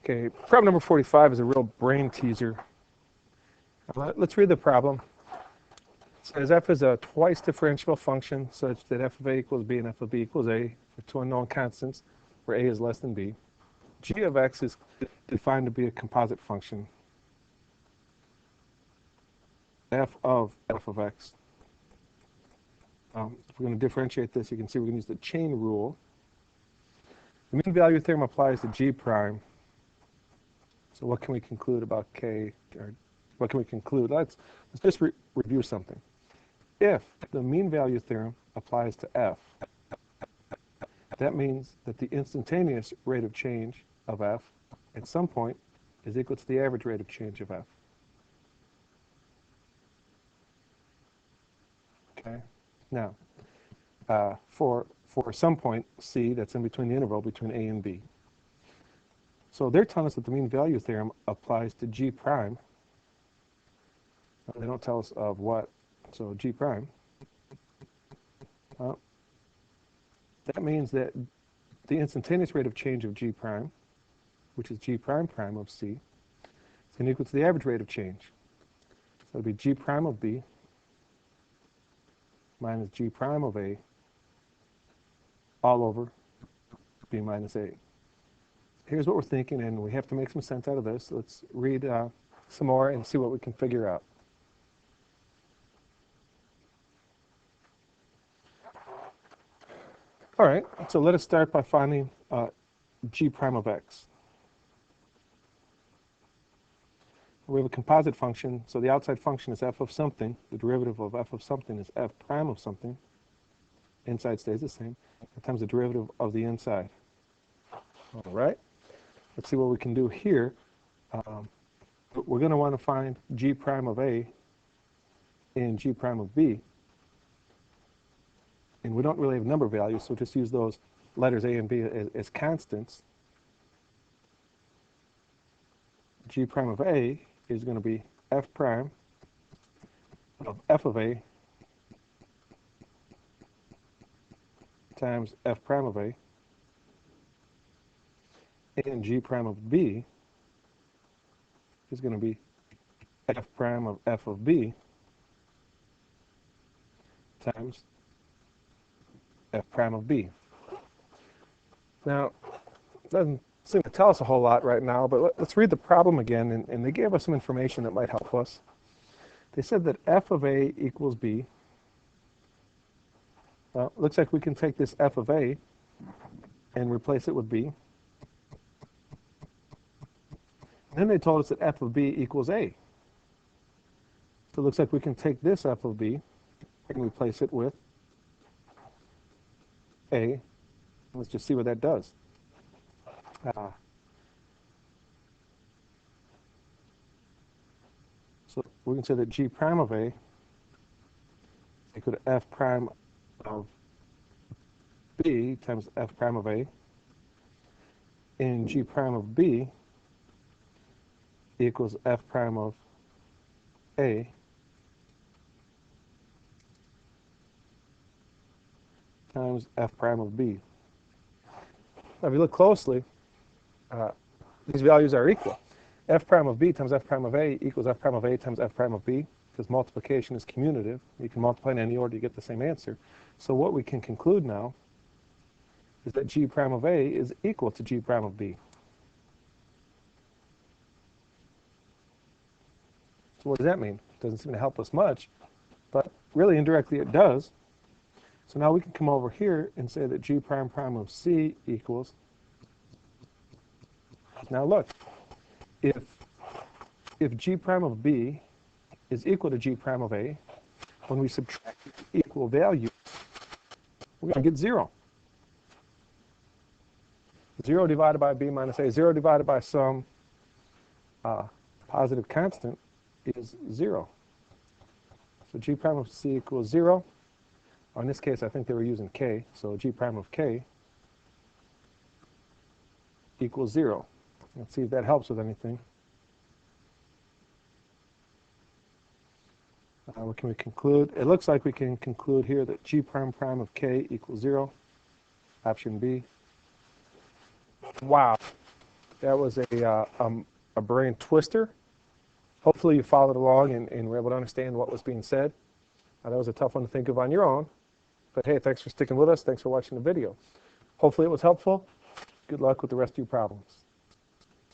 Okay, problem number 45 is a real brain teaser. Let's read the problem. It says f is a twice differentiable function such that f of a equals b and f of b equals a for two unknown constants where a is less than b. G of x is defined to be a composite function. F of x. If we're going to differentiate this, you can see we can use the chain rule. The mean value theorem applies to G prime. So what can we conclude about K? Or what can we conclude? Let's just review something. If the mean value theorem applies to F, that means that the instantaneous rate of change of F at some point is equal to the average rate of change of F. Okay. Now, for some point C that's in between the interval between A and B. So they're telling us that the mean value theorem applies to G prime. They don't tell us of what. So G prime. That means that the instantaneous rate of change of G prime, which is G prime prime of C, is going to equal to the average rate of change. So it'll be G prime of B minus G prime of A all over B minus A. Here's what we're thinking, and we have to make some sense out of this. Let's read some more and see what we can figure out. All right, so let us start by finding G prime of x. We have a composite function, so the outside function is f of something. The derivative of f of something is f prime of something. Inside stays the same, times the derivative of the inside. All right, let's see what we can do here. We're going to want to find G prime of A and G prime of B. And we don't really have number values, so just use those letters A and B as constants. G prime of A is going to be f prime of f of A times f prime of A, and G prime of B is going to be f prime of f of B times f prime of B. Now, it doesn't seem to tell us a whole lot right now, but let's read the problem again, and they gave us some information that might help us. They said that f of A equals B. Well, it looks like we can take this f of A and replace it with B. And then they told us that f of B equals A. So it looks like we can take this f of B and replace it with A. Let's just see what that does. So we can say that G prime of A is equal to f prime of B times f prime of A, and G prime of B equals f prime of A times f prime of B. Now, if you look closely, these values are equal. F prime of B times f prime of A equals f prime of A times f prime of B, because multiplication is commutative. You can multiply in any order, you get the same answer. So what we can conclude now is that G prime of A is equal to G prime of B. So what does that mean? It doesn't seem to help us much, but really indirectly it does. So now we can come over here and say that G prime prime of C equals. Now look, if G prime of B is equal to G prime of A, when we subtract equal values, we're going to get 0. 0 divided by B minus A, 0 divided by some positive constant is 0. So G prime of C equals 0. In this case, I think they were using K, so G prime of K equals 0. Let's see if that helps with anything. What can we conclude? It looks like we can conclude here that G prime prime of K equals 0. Option B. Wow. That was a brain twister. Hopefully you followed along and were able to understand what was being said. That was a tough one to think of on your own. But hey, thanks for sticking with us. Thanks for watching the video. Hopefully it was helpful. Good luck with the rest of your problems.